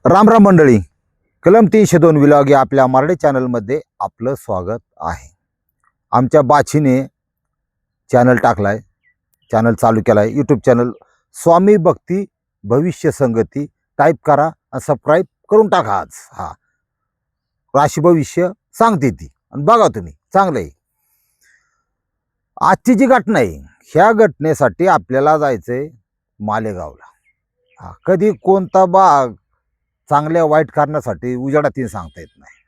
राम राम मंडळी, कलम 302 विलॉग या आपल्या मराठी चॅनलमध्ये आपलं स्वागत आहे. आमच्या बाचीने चॅनल टाकलाय, चॅनल चालू केलाय, यूट्यूब चॅनल स्वामी भक्ती भविष्य संगती. टाईप करा आणि सबस्क्राईब करून टाका. आज राशी भविष्य सांगते ती आणि बघा तुम्ही, चांगलं आहे. आजची जी घटना आहे, ह्या घटनेसाठी आपल्याला जायचंय मालेगावला. कधी कोणता भाग चांगल्या वाईट कारणासाठी उजाडात सांगता येत नाही.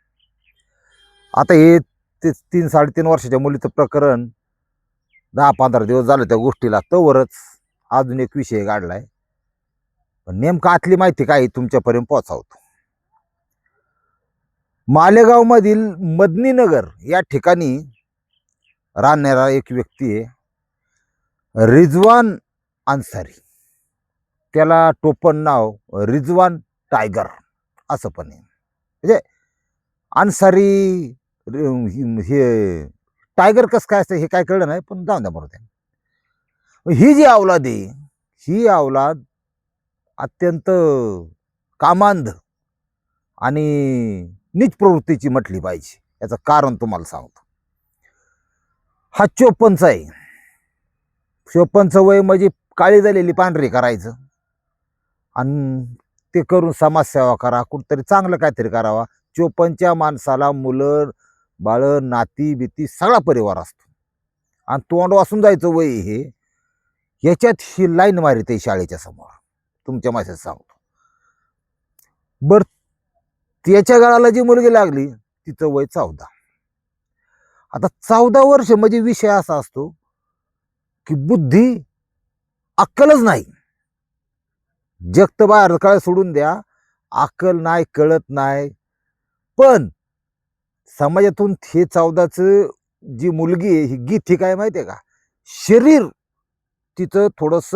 आता हे 3-3.5 वर्षाच्या मुलीचं प्रकरण 10-15 दिवस झालं त्या गोष्टीला, तोवरच अजून एक विषय काढलाय. पण नेमकं आतली माहिती काय तुमच्यापर्यंत पोहोचवतो. मालेगाव मधील मदनीनगर या ठिकाणी राहणारा एक व्यक्ती आहे, रिजवान अन्सारी. त्याला टोपण नाव रिजवान टायगर असं पण आहे. म्हणजे अन्सारी हे टायगर कसं काय असतं हे काय कळलं नाही, पण जाऊन द्या बरोबर. ही जी औलाद आहे, ही औलाद अत्यंत कामांध आणि नीच प्रवृत्तीची म्हटली पाहिजे. याचं कारण तुम्हाला सांगतो. हा 54 आहे. 54 वय म्हणजे काळी झालेली पांढरी करायचं आणि ते करून समाजसेवा करा, कुठतरी चांगलं काहीतरी करावा. 54च्या माणसाला मुलं बाळ नाती भीती सगळा परिवार असतो आणि तोंड वासून जायचं वय हे. याच्यात ही लाईन मारिते शाळेच्या समोर, तुमच्या माणसाचं सांगतो. बर, त्याच्या गळाला जी मुलगी लागली तिचं वय 14. आता 14 वर्ष म्हणजे विषय असा असतो की बुद्धी अक्कलच नाही. जग तर बाहेर काय सोडून द्या, अक्कल नाही, कळत नाही. पण समाजातून हे 14च जी मुलगी आहे ही गीती काय माहितीये का, शरीर तिचं थोडस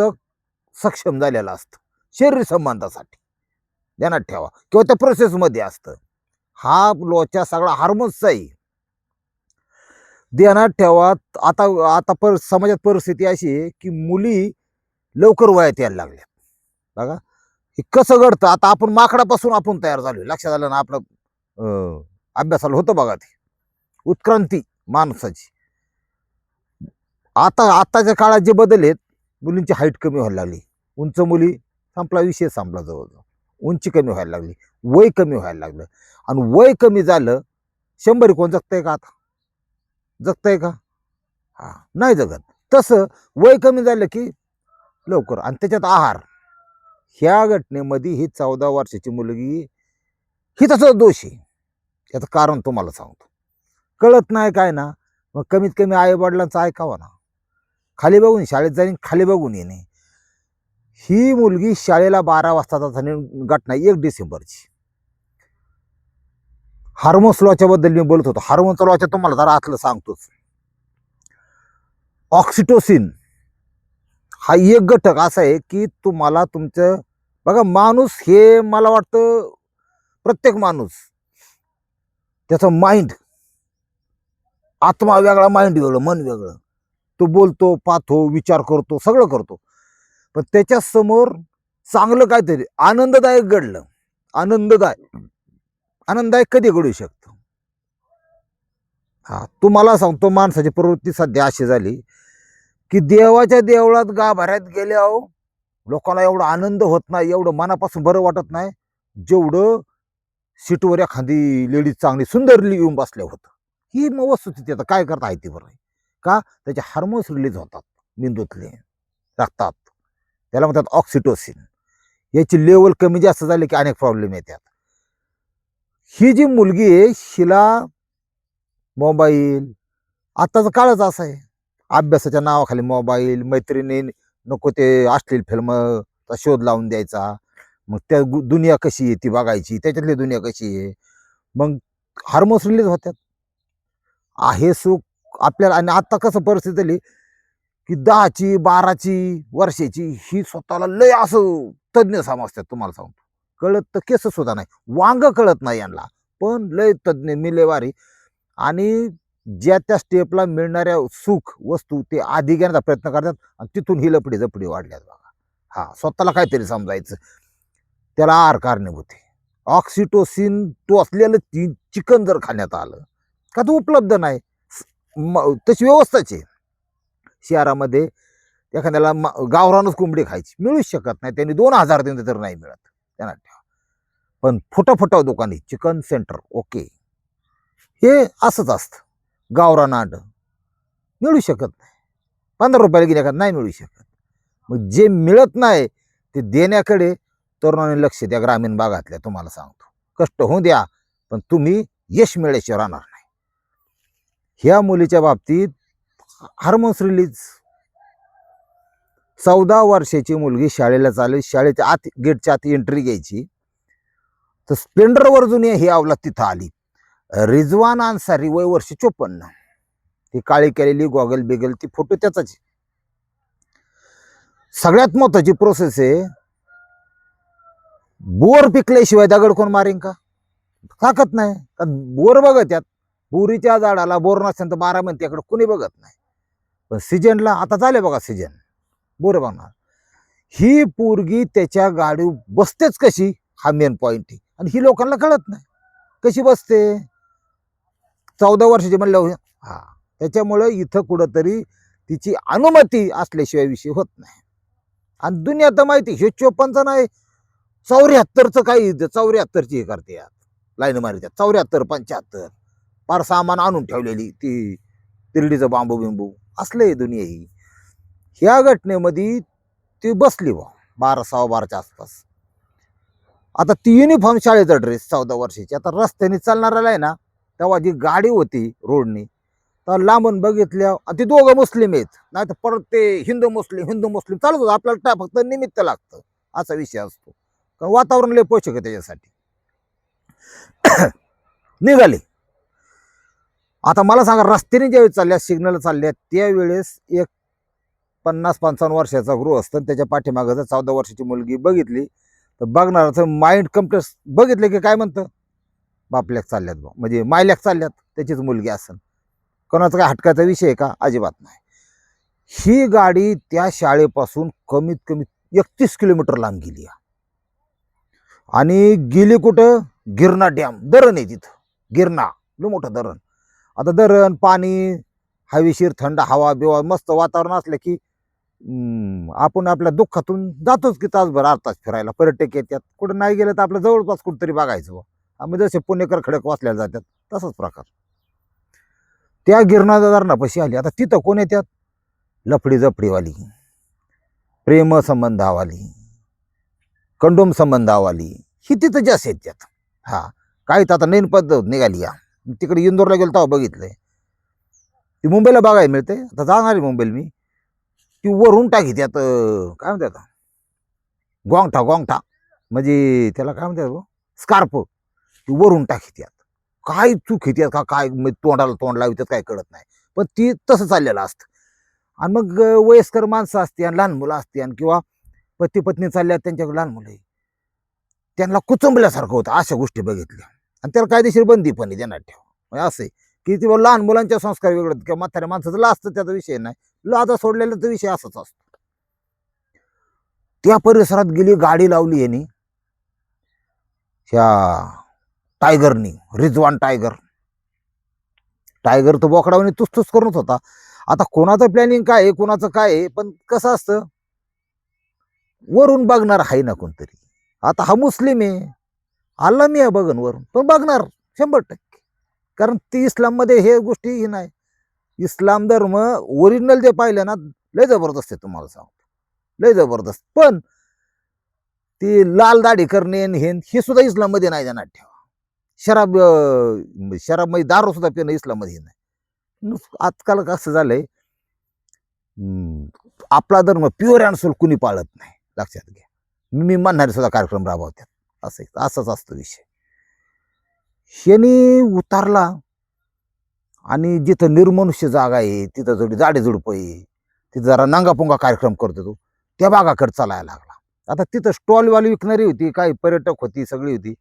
सक्षम झालेलं असतं शरीर संबंधासाठी, ध्यानात ठेवा, किंवा त्या प्रोसेसमध्ये असतं. हा लोचा सगळा हार्मोन्सचा आहे, ध्यानात ठेवा. आता आता समाजात परिस्थिती अशी आहे की मुली लवकर वयात यायला लागल्या. बघा हे कसं घडतं. आता आपण माकडापासून आपण तयार झालो, लक्षात आलं ना. आपलं अभ्यासाला होतं बघा ते उत्क्रांती माणसाची. आताच्या काळात जे बदल आहेत, मुलींची हाईट कमी व्हायला लागली, उंच मुली संपला, विषय संपला. जवळजवळ उंची कमी व्हायला लागली, वय कमी व्हायला लागलं. आणि वय कमी झालं, 100 कोण जगतंय का? आता जगतंय का? नाही जगत. तसं वय कमी झालं की लवकर. आणि त्याच्यात आहार. ह्या घटनेमध्ये ही 14 वर्षाची मुलगी ही तसं दोष आहे. याचं कारण तुम्हाला सांगतो. कळत नाही काय ना, मग कमीत कमी आई वडिलांचं ऐकावं ना. खाली बघून शाळेत जाईन, खाली बघून येणे. ही मुलगी शाळेला 12 वाजता झाली घटना 1 डिसेंबरची. हार्मोन्स लॉच्या बद्दल मी बोलत होतो. हार्मोन्स लॉच्या तुम्हाला जरा आतलं सांगतोच. ऑक्सिटोसिन हा एक घटक असा आहे की तुम्हाला तुमचं, बघा माणूस हे, मला वाटतं प्रत्येक माणूस, त्याचं माइंड, आत्मा वेगळा, माइंड वेगळं, मन वेगळं. तो बोलतो, पाहतो, विचार करतो, सगळं करतो. पण त्याच्या समोर चांगलं काहीतरी आनंददायक घडलं, आनंददायक कधी घडू शकतं. तुम्हाला सांगतो, माणसाची प्रवृत्ती सध्या अशी झाली की देवाच्या देवळात गाभाऱ्यात गेल्यावर लोकांना एवढा आनंद होत नाही, एवढं मनापासून बरं वाटत नाही, जेवढं सीटवर एखादी लेडीज चांगली सुंदर येऊन बसल्या होतं. ही मग वस्तुस्थिती. आता काय करता येते बरं का, त्याचे हार्मोन्स रिलीज होतात मेंदूतले, रक्तात. त्याला म्हणतात ऑक्सिटोसिन. याची लेवल कमी जास्त झाली की अनेक प्रॉब्लेम येतात. ही जी मुलगी आहे, हिला मोबाईल, आताचा काळच असा आहे, अभ्यासाच्या नावाखाली मोबाईल, मैत्रिणी नको ते अश्लील फिल्मचा शोध लावून द्यायचा. मग त्या दुनिया कशी आहे ती बघायची, त्याच्यातली दुनिया कशी आहे. मग हार्मोन्स रिलीज होतात, आहे सुख आपल्याला. आणि आता कसं परिस्थिती झाली की 10ची 12ची वर्षाची ही स्वतःला लय असं तज्ज्ञ समजतात. तुम्हाला सांगतो, कळत तर केस सुद्धा नाही, वांग कळत नाही यांना, पण लय तज्ज्ञ, मिलेवारी. आणि ज्या त्या स्टेपला मिळणाऱ्या सुख वस्तू ते आधी घेण्याचा प्रयत्न करतात आणि तिथून ही लपडी जपडी वाढल्यात बघा. स्वतःला काहीतरी समजायचं, त्याला आहार कारणीभूत आहे. ऑक्सिटोसिन टोचलेलं चिकन जर खाण्यात आलं का तो उपलब्ध नाही, तशी व्यवस्थाच आहे. शहरामध्ये एखाद्याला गावरानच कोंबडी खायची मिळूच शकत नाही, त्यांनी 2,000 दिले तर नाही मिळत, त्यांना ठेवा. पण फुटा दुकानी चिकन सेंटर ओके, हे असंच असतं. गावरान अंड मिळू शकत नाही, 15 रुपयाला गेल्या नाही मिळू शकत. मग जे मिळत नाही ते देण्याकडे तरुणांनी लक्ष द्या. ग्रामीण भागातल्या तुम्हाला सांगतो, कष्ट होऊ द्या पण तुम्ही यश मिळाल्याशिवाय राहणार नाही. ह्या मुलीच्या बाबतीत हार्मोन्स रिलीज, 14 वर्षाची मुलगी शाळेला चालेल, शाळेच्या आत गेटच्या आत एंट्री घ्यायची तर स्प्लेंडरवर जुनी ही अवलाद तिथं आली. रिजवान अन्सारी वय वर्ष 54, ती काळी केलेली गॉगल बिगल, ती फोटो त्याचाच. सगळ्यात महत्वाची प्रोसेस आहे, बोर पिकल्याशिवाय दगड कोण मारेन का? ताकत नाही. बोर बघत यात, बोरीच्या झाडाला बोर नसेल तर 12 महिने त्याकडे कोणी बघत नाही. पण सीजनला आता झाले बघा सीजन, बोर बघणार. ही पोरगी त्याच्या गाडी बसतेच कशी, हा मेन पॉइंट आहे. आणि ही लोकांना कळत नाही कशी बसते. 14 वर्षाची म्हणलं हा, त्याच्यामुळे इथं कुठंतरी तिची अनुमती असल्याशिवाय विषय होत नाही. आणि दुनिया तर माहिती, हे 54चं नाही 74चं काही 74ची हे करते यात, लाईन मारतात 74 75, फार सामान आणून ठेवलेली ती तिरडीचं बांबू बिंबू असले दुनिया ही. ह्या घटनेमध्ये ती बसली 12:15च्या आसपास. आता ती युनिफॉर्म शाळेचा ड्रेस 14 वर्षाची. आता रस्त्याने चालणाऱ्याला आहे ना, तेव्हा जी गाडी होती रोडनी तर लांबून बघितल्या, ते दोघं मुस्लिम आहेत, नाही तर परत ते हिंदू मुस्लिम चालत होतं. आपल्याला फक्त निमित्त लागतं असा विषय असतो, कारण वातावरण लय पोषक आहे त्याच्यासाठी. निघाले. आता मला सांगा, रस्त्याने ज्यावेळेस चालल्या, सिग्नल चालल्या, त्यावेळेस एक 50-55 वर्षाचा गृहस्थ त्याच्या पाठीमागं जर 14 वर्षाची मुलगी बघितली तर बघणाराचं माइंड कम्प्लेक्स बघितले की काय म्हणतं, बापल्याक चालल्यात बा, म्हणजे मायल्याक चालल्यात, त्याचीच मुलगी असेल. कोणाचा काय हटकाचा विषय आहे का? अजिबात नाही. ही गाडी त्या शाळेपासून कमीत कमी 31 किलोमीटर लांब गेली आणि गेली कुठं? गिरणा डॅम, धरण आहे तिथं, गिरणा लय मोठं धरण. आता धरण पाणी हवेशीर, थंड हवा बिवा, मस्त वातावरण असलं की आपण आपल्या दुःखातून जातोच की तासभर 8 तास फिरायला. पर्यटक येतात, कुठं नाही गेलं तर आपलं जवळपास कुठंतरी बघायचं. आम्ही जसे पुणेकर खडक वाचल्याला जातात तसाच प्रकार. त्या गिरणा धरणापाशी आली. आता तिथं कोण येतात? लफडी जफडीवाली, प्रेम संबंधावाली, कंडोम संबंधावाली, ही तिथं जास्त येतात. हा, काही तर आता नवीन पद्धत निघाली या. तिकडे इंदोरला गेलो तेव्हा बघितलंय, ती मुंबईला बघायला मिळते. आता जाणार आहे मुंबईला मी. ती वरून टाकी त्यात काय म्हणतात, गोंगठा म्हणजे त्याला काय म्हणतात, स्कार्फ, ती वरून टाकी त्यात. काय चूक येतात का काय, तोंडाला तोंड लावतात काय कळत नाही, पण ती तसं चाललेलं असतं. आणि मग वयस्कर माणसं असते आणि लहान मुलं असते, आणि किंवा पती पत्नी चालल्यात त्यांच्याकडे लहान मुलं, त्यांना कुचंबल्यासारखं होतं अशा गोष्टी बघितल्या. आणि त्याला कायदेशीर बंदी पण देण्यात ठेवा. म्हणजे असं आहे की ती लहान मुलांच्या संस्कार वेगळं किंवा म्हाताऱ्या माणसाचं लाजतं त्याचा विषय नाही, लाजा सोडलेला विषय असाच असतो. त्या परिसरात गेली, गाडी लावली यांनी, ह्या टायगरनी, रिजवान टायगर तर बोकडावणी तुस करूनच होता. आता कोणाचं प्लॅनिंग काय आहे, कोणाचं काय आहे, पण कसं असतं, वरून बघणार आहे ना कोणतरी. आता हा मुस्लिम आहे, आला मी आहे बघन वरून, पण बघणार 100%, कारण ती इस्लाममध्ये हे गोष्टी ही नाही. इस्लाम धर्म ओरिजिनल जे पाहिलं ना, लय जबरदस्त आहे, तुम्हाला सांगतो लय जबरदस्त. पण ती लाल दाढी करणे हे सुद्धा इस्लाममध्ये नाही जाणार ठेवा. शराब मध्ये दारू सुद्धा पिणं इस्लाममध्ये नाही. आजकाल कसं झालंय, आपला धर्म प्युअर अँड सोल कुणी पाळत नाही, लक्षात घ्या. मी म्हणणारे सुद्धा कार्यक्रम राबवतात, असंच असतो विषय. शेनी उतारला आणि जिथं निर्मनुष्य जागा आहे, तिथं जोडी जाडे झुडपं आहे, तिथं जरा नंगापुंगा कार्यक्रम करतो तो, त्या भागाकडे चालायला लागला. आता तिथं स्टॉलवाली विकणारी होती, काही पर्यटक होती, सगळी होती.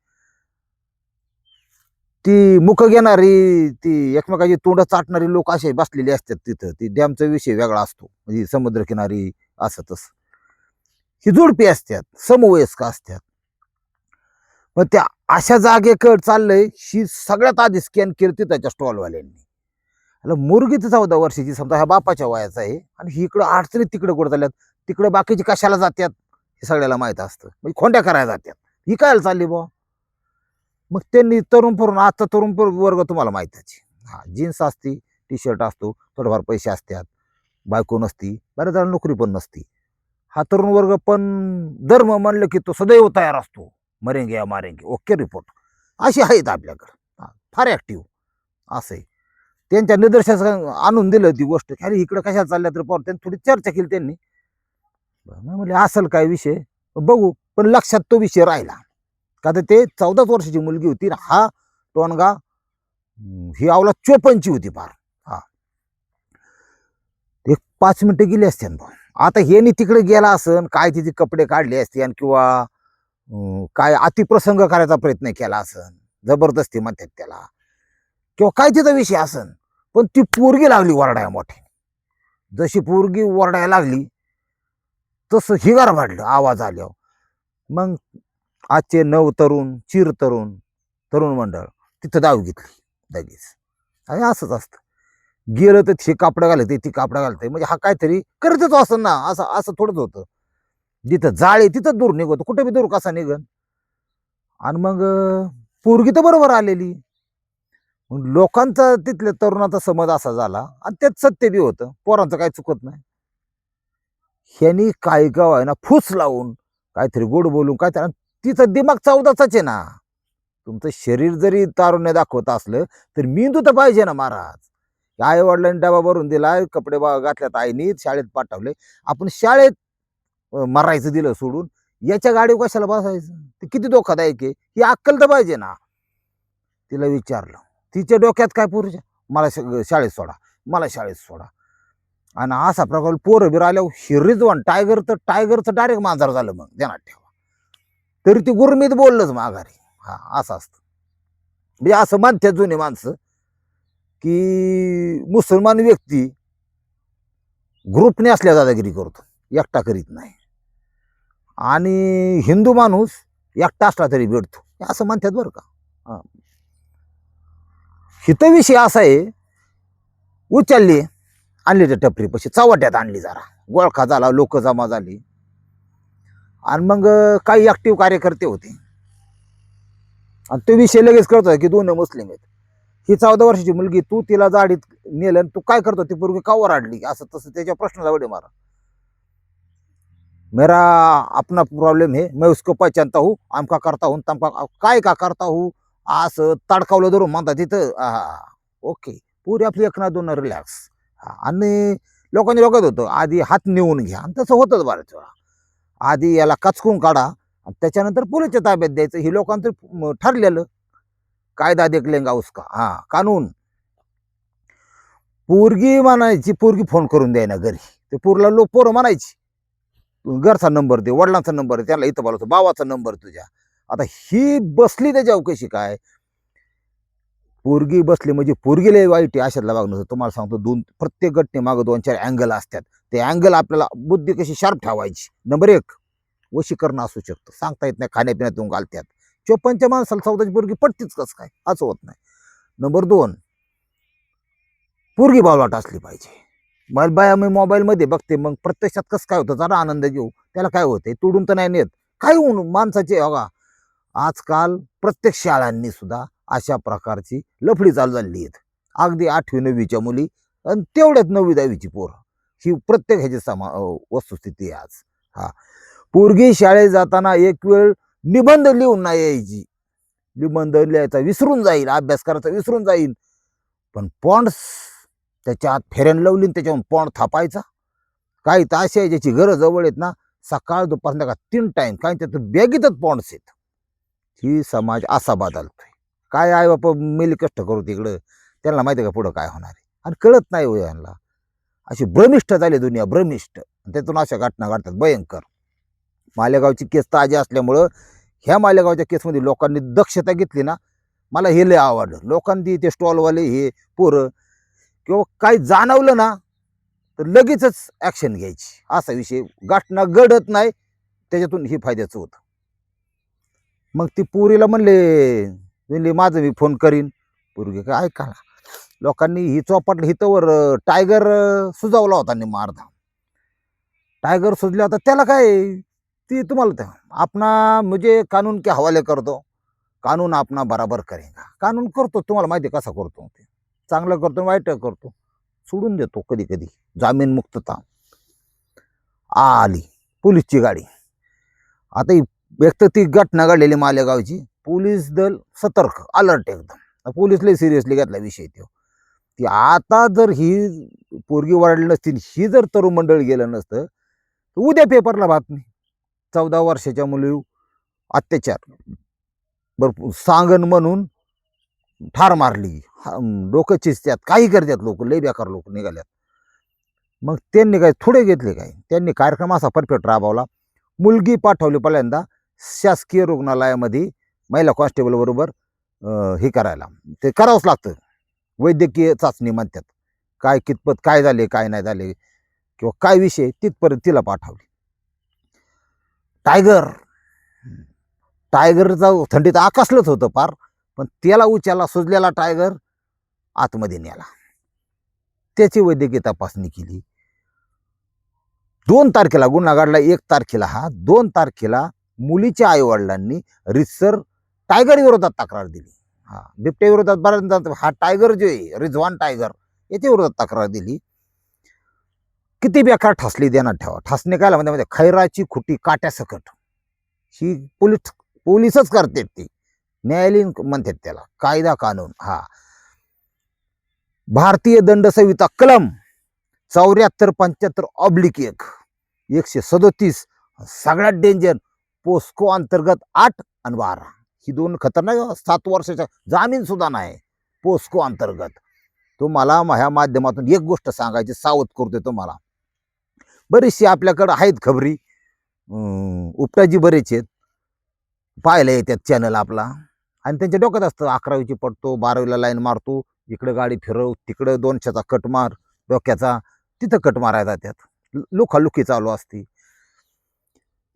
ती मुख घेणारी, ती एकमेकाची तोंड चाटणारी लोक असे बसलेले असतात तिथं. ती डॅमचा विषय वेगळा असतो, म्हणजे समुद्रकिनारी असं तसं. ही जोडपी असतात, समवयस्क असतात. पण त्या अशा जागेकडे चाललंय, ही सगळ्यात आधी स्कॅन केली ती त्याच्या स्टॉलवाल्यांनी. मुलगी तर 14 वर्षाची समजा ह्या बापाच्या वयाचा आहे आणि ही इकडं अडचणीत तिकडे कुठं चालल्यात, तिकडे बाकीची कशाला जात्यात हे सगळ्याला माहित असतं. म्हणजे खोंड्या करायला जात्यात, ही काय चालली बुवा. मग त्यांनी तरुण पोरून, आता तरुण वर्ग तुम्हाला माहितीच. हा, जीन्स असती, टी शर्ट असतो, थोडेफार पैसे असतात, बायको नसती, बऱ्याच जण नोकरी पण नसती. हा तरुण वर्ग पण धर्म म्हणलं की तो सदैव तयार असतो. मरेंगे या मारेंगे, ओके रिपोर्ट, अशी आहेत आपल्याकडं. फार ऍक्टिव्ह असं आहे. त्यांच्या निदर्शनास आणून दिलं ती गोष्ट, अरे इकडं कशाला चालल्या तर पोर. त्यांनी थोडी चर्चा केली त्यांनी. म्हणजे असेल काय विषय बघू, पण लक्षात तो विषय राहिला का तर ते 14 वर्षाची मुलगी होती. हा टोनगा ही आवला 54ची होती फार. हा, एक 5 मिनिटं गेली असते ना. आता हे तिकडे गेला असन, काय तिचे कपडे काढले असते आणि किंवा काय अतिप्रसंग करायचा प्रयत्न केला असन, जबरदस्ती म्हणतात त्याला, किंवा काय तिचा विषय असन. पण ती पोरगी लागली वरडाया मोठी. जशी पोरगी वरडायला लागली तसं हिगार वाढलं आवाज आल्यावर. मग आजचे 9 तरुण, चिर तरुण, तरुण मंडळ तिथं धाव घेतली लगेच. आणि असंच असतं, गेलं तर हे कापडं घालते, ती कापडं घालते, म्हणजे हा काहीतरी करतच असं ना. असं असं थोडंच होतं. जिथं जाळे तिथं दूर निघतो, कुठे बी दूर कसा निघन. आणि मग पोरगी तर बरोबर आलेली. मग लोकांचा, तिथल्या तरुणाचा समज असा झाला, आणि त्यात सत्य बी होतं, पोरांचं काही चुकत नाही. ह्यांनी काय गाव आहे ना फूस लावून काहीतरी गोड बोलून काय, तिचं दिमाग 14चाच आहे ना. तुमचं शरीर जरी तारुण्य दाखवत असलं तर मेंदू तर पाहिजे ना महाराज. आई वडिलांनी डबा भरून दिलाय, कपडे घातल्यात आईनी, शाळेत पाठवले. आपण शाळेत मरायचं दिलं सोडून, याच्या गाडीवर कशाला बसायचं? ते किती धोकादायक आहे, ही अक्कल तर पाहिजे ना. तिला विचारलं, तिच्या डोक्यात काय पुरुष, मला शाळेत सोडा, मला शाळेत सोडा. आणि असा प्रकार पोरं बिर आल्यावर हिरिजवान टायगरचं डायरेक्ट मांजर झालं. मग ध्यानात ठेवा. तरी ती गुरमीत बोललंच माघारी. हा, असं असतं. म्हणजे असं म्हणतात जुने माणसं की मुसलमान व्यक्ती ग्रुपने असल्या दादागिरी करतो, एकटा करीत नाही. आणि हिंदू माणूस एकटा असला तरी भेटतो, असं म्हणतात बरं का. हित विषय असा आहे, उचलली आणली त्या टपरीपाशी, चव्हाट्यात आणली, जरा गोळखा झाला, लोक जमा झाली. आणि मग काही ऍक्टिव्ह कार्यकर्ते होते, आणि तो विषय लगेच कळतो की दोन मुस्लिम आहेत. ही 14 वर्षाची मुलगी, तू तिला जाडीत नेलं, तू काय करतो, ती पूर्वी का ओरडली, असं तसं त्याच्या प्रश्नाला वडे मारा. मेरा अपना प्रॉब्लेम है, मैं उसको पहचानता हूँ, आमका करता हूँ, तमका काय का करता हूँ, असं तडकावलं धरून म्हणतात तिथं. ओके, पुरी आपली एक ना दोन रिलॅक्स. आणि लोकांनी डोक्यात होतं आधी हात नेऊन घ्या, आणि तसं होतच बऱ्याच वेळा. आधी याला कचकून काढा आणि त्याच्यानंतर पोलीसच्या ताब्यात द्यायचं, हे लोकांचं ठरलेलं. कायदा देख लेंगा उसका, हा कानून. पोरगी म्हणायची, पोरगी फोन करून द्याय ना घरी, ते पोरला पोरं म्हणायची घरचा नंबर दे, वडिलांचा नंबर दे, त्याला इथं बोलवतो, भावाचा नंबर तुझ्या. आता ही बसली त्याच्या कशी काय, पोरगी बसली म्हणजे पोरगीला वाईट आहे अशातला वागणं. तुम्हाला सांगतो, प्रत्येक घटने मागं 2-4 अँगल असतात. ते अँगल आपल्याला बुद्धी कशी शार्प ठेवायची. नंबर 1, वशीकरण असू शकतं, सांगता येत नाही, खाण्यापिण्यातून घालतात. 54च्या माणसाला 14ची पोरगी पटतीच कसं काय, असं होत नाही. नंबर 2, पोरगी बावळाट असली पाहिजे. मला बाया मी मोबाईलमध्ये बघते, मग प्रत्यक्षात कसं काय होतं, जरा आनंद घेऊ, त्याला काय होतंय, तोडून तर नाही नेत. काय होऊन माणसाचे बघा, आजकाल प्रत्येक शाळांनी सुद्धा अशा प्रकारची लफडी चालू झाली आहेत. अगदी 8वी-9वीच्या मुली आणि तेवढ्याच 9वी-10वीची पोरं, ही प्रत्येक ह्याची वस्तुस्थिती आहे आज. हा, पोरगी शाळेत जाताना एक वेळ निबंध लिहून नाही यायची, निबंध लिहायचा विसरून जाईल, अभ्यास करायचा विसरून जाईल, पण पॉन्ड्स त्याच्यात फेरन लवली, त्याच्यावर पॉन्ड थापायचा. काही तास आहे ज्याची गरज जवळ येत ना, सकाळ दुपार संध्याकाळ 3 टाइम, काही त्यात बॅगीतच पॉन्ड्स आहेत. ही समाज असा बदलतोय. काय आई बापा मेली कष्ट करू तिकडं, त्यांना माहिती आहे का पुढं काय होणार आहे, आणि कळत नाही हो यांना. अशी भ्रमिष्ठ झाली दुनिया, भ्रमिष्ठ. त्यातून अशा घटना घडतात भयंकर. मालेगावची केस ताजी असल्यामुळं ह्या मालेगावच्या केसमध्ये लोकांनी दक्षता घेतली ना, मला हे लय आवडलं. लोकांनी ते स्टॉलवाले हे पोरं किंवा काही जाणवलं ना तर लगेचच ऍक्शन घ्यायची, असा विषय. घटना घडत नाही, त्याच्यातून हे फायद्याचं होतं. मग ती पोरीला म्हणले माझं मी फोन करीन. पोरगी काय ऐका ना, लोकांनी ही चौपाटलं हितवर टायगर सुजावला होता मारधा. टायगर सुजला होता त्याला काय, ती तुम्हाला आपणा म्हणजे कानून के हवाले करतो, कानून आपणा बराबर करेगा. कानून करतो, तुम्हाला माहिती कसा करतो, ते चांगलं करतो वाईट करतो, सोडून देतो कधी कधी. जामीन मुक्तता आली पोलीसची गाडी. आता एक तर ती घटना घडलेली मालेगावची, पोलीस दल सतर्क अलर्ट एकदम. पोलीसला सिरियसली घेतला विषय तो की आता जर ही पोरगी वरडली नसती, ही जर तरुण मंडळ गेलं नसतं, उद्या पेपरला बातमी 14 वर्षाच्या मुली अत्याचार भरपूर सांगण म्हणून ठार मारली. डोकं चिसत्यात, काही करतात लोक, लय बेकार लोक निघाल्यात. मग त्यांनी काय थोडे घेतले काय, त्यांनी कार्यक्रम असा परफेक्ट राबवला. मुलगी पाठवली पहिल्यांदा शासकीय रुग्णालयामध्ये महिला कॉन्स्टेबल बरोबर हे करायला. ते करावंच लागतं, वैद्यकीय चाचणी म्हणतात. काय कितपत काय झाले काय नाही झाले किंवा काय विषय, तिथपर्यंत तिला पाठवली. टायगरचा थंडीत आकाशलंच होतं पार, पण त्याला उच्याला सुजलेला टायगर आतमध्ये नेला. त्याची वैद्यकीय तपासणी केली. 2 तारखेला गुन्हा घडला, 1 तारखेला हा. 2 तारखेला मुलीच्या आईवडिलांनी रितसर टायगर विरोधात तक्रार दिली. हा, बिबट्या विरोधात बऱ्याच, हा टायगर जो आहे रिझवान टायगर, याच्या विरोधात तक्रार दिली. किती बेकार ठासली देणार ठेवा. ठासणे काय म्हणजे खैराची खुटी काट्यासकट, ही पोलीसच करतात, ते न्यायालयीन म्हणतात त्याला, कायदा कानून. हा, भारतीय दंड संहिता कलम 74-75/1 137 सगळ्यात डेंजर. पोस्को अंतर्गत 8 आणि 12 ही 2 खतरनाक. 7 वर्षाच्या जामीन सुद्धा नाही पोस्को अंतर्गत. तुम्हाला ह्या माध्यमातून एक गोष्ट सांगायची, सावध करतोय तुम्हाला. बरीचशी आपल्याकडं आहेत खबरी, उपटाजी बरेच आहेत, पाहायला येतात चॅनल आपला, आणि त्यांच्या डोक्यात असतं 11वीची पडतो, 12वीला लाईन मारतो, इकडे गाडी फिरव, तिकडे 200चा कट मार डोक्याचा, तिथं कट मारायला जातात. लुखालुखी चालू असते.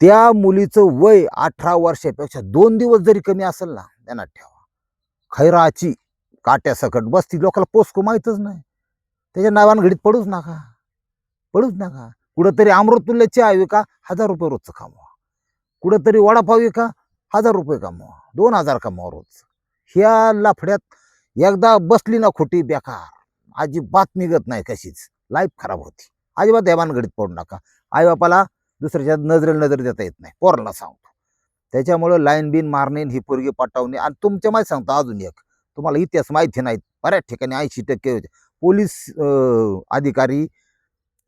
त्या मुलीचं वय 18 वर्षापेक्षा 2 दिवस जरी कमी असेल ना, ध्यानात ठेवा, खैराची काट्यासकट बस. ती लोकांना पोस्को माहीतच नाही, त्याच्या नावानं घडीत पडूच नका. कुठंतरी अमृतुल्य चहा विका, 1000 रुपये रोजचं कमवा. कुठंतरी वडापाव विका, 1000 रुपये कमवा, 2000 कमवा रोज. ह्या लफड्यात एकदा बसली ना खोटी, बेकार, अजिबात निघत नाही, कशीच लाईफ खराब होती. अजिबात या भानगडीत पडू नका. आईबापाला दुसऱ्याच्या नजरेला नजर देता येत नाही, पोराला सांगतो. त्याच्यामुळं लाईन बिन मारणे, ही पोरगी पटावणे. आणि तुमच्या माहिती सांगतो अजून एक, तुम्हाला इतिहास माहिती नाही, बऱ्याच ठिकाणी 80% पोलीस अधिकारी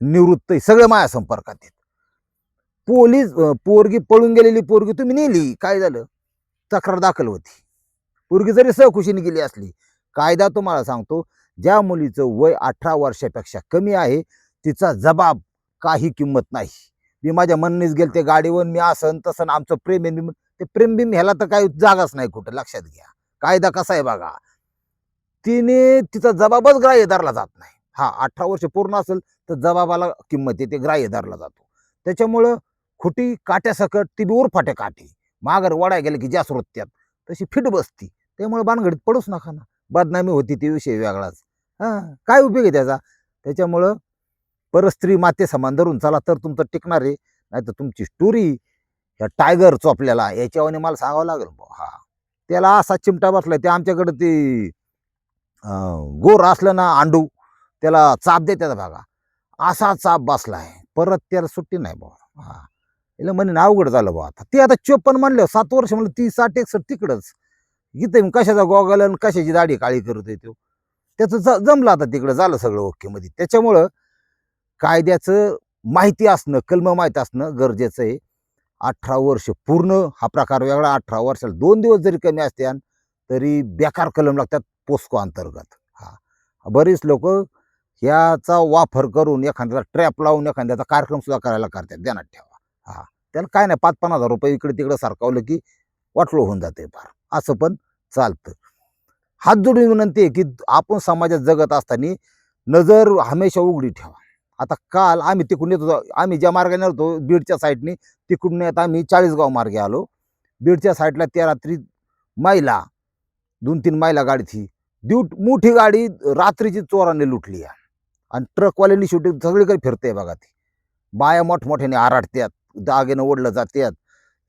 निवृत्त सगळे माझ्या संपर्कात आहेत. पोरगी पळून गेलेली पोरगी तुम्ही नेली, काय झालं, तक्रार दाखल होती. पोरगी जरी सहखुशीने गेली असली, कायदा तुम्हाला सांगतो, ज्या मुलीचं वय 18 वर्षापेक्षा कमी आहे, तिचा जबाब काही किंमत नाही. मी माझ्या मननीच गेल ते गाडीवर, मी असं तसं, आमचं प्रेम आहे, ते प्रेम बिम ह्याला तर काही जागाच नाही कुठं. लक्षात घ्या, कायदा कसा आहे बघा. तिने तिचा जबाबच ग्राह्य धरला जात नाही. हा, 18 वर्ष पूर्ण असेल तर जबाबाला किंमत येते, ग्राह्य धरला जातो. त्याच्यामुळं खोटी काट्यासकट, ती बी उरफाटे काठी, माघार वडाय गेलं की जास्त रोत्यात, तशी फिट बसती. त्यामुळे भानगडीत पडूच नका ना. बदनामी होती ते विषय वेगळाच. हा, काय उपयोग आहे त्याचा. त्याच्यामुळं परस्त्री माते समान धरून चला, तर तुमचं टिकणार आहे. नाही तर तुमची स्टोरी ह्या टायगर चोपल्याला याच्यावर मला सांगावं लागेल. हा, त्याला असा चिमटा बसलाय. ते आमच्याकडे ते गोर असलं ना अंडू, त्याला चाप देतात बघा, असा चाप बसलाय. परत त्याला सुट्टी नाही बाबा. हा, याला म्हणे अवघड झालं बा. आता ते आता 54 म्हणलं, 7 वर्ष म्हणलं, 30-60-61 तिकडंच. इथं कशाचा गोगल आणि कशाची दाढी काळी करत येतो. त्याचं जमलं आता, तिकडं झालं सगळं ओके मध्ये. त्याच्यामुळं कायद्याचं माहिती असणं, कलम माहिती असणं गरजेचं आहे. 18 वर्ष पूर्ण हा प्रकार वेगळा. 18 वर्षाला 2 दिवस जरी कमी असते तरी बेकार कलम लागतात पोस्को अंतर्गत. हा, बरीच लोक ह्याचा वापर करून एखाद्याचा ट्रॅप लावून एखाद्याचा कार्यक्रम सुद्धा करायला करतात, ध्यानात ठेवा. हा, त्याला काय नाही, 5-50 रुपये इकडे तिकडे सारखवलं की वाटलं होऊन जाते फार, असं पण चालतं. हात जोडून विनंती आहे की आपण समाजात जगत असताना नजर हमेशा उघडी ठेवा. आता काल आम्ही तिकडून येत होतो, आम्ही ज्या मार्गाने होतो बीडच्या साईडने, तिकडून येत आम्ही 40गाव मार्गे आलो. बीडच्या साईडला त्या रात्री महिला 2-3 महिला गाडी थी मोठी गाडी रात्रीची चोराने लुटली आहे. आणि ट्रकवाल्यांनी शेवटी सगळीकडे फिरते बघा ती. बाया मोठमोठ्याने आराडत्यात, दागेनं ओढलं जात्यात,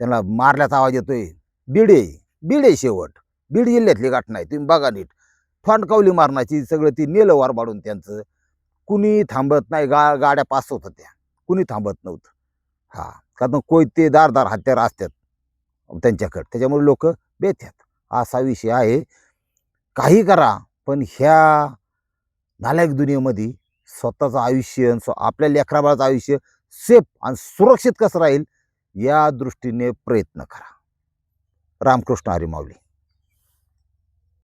त्यांना मारल्याचा आवाज येतोय. बीड शेवट बीड जिल्ह्यातली घटना आहे, तुम्ही बघा नीट. फांडकावली मारण्याची सगळं ती नेलं वार बाडून त्यांचं. कुणी थांबत नाही, गाड्या पास होत होत्या, कुणी थांबत नव्हतं. हा, कारण कोयते धारदार हत्यार असतात त्यांच्याकडे, त्याच्यामुळे लोक बेत्यात. असा विषय आहे. काही करा, पण ह्या नालायक दुनियेमध्ये स्वतःचं आयुष्य, आपल्या लेकराबाळाचं आयुष्य सेफ आणि सुरक्षित कसं राहील या दृष्टीने प्रयत्न करा. रामकृष्ण हरी माऊली.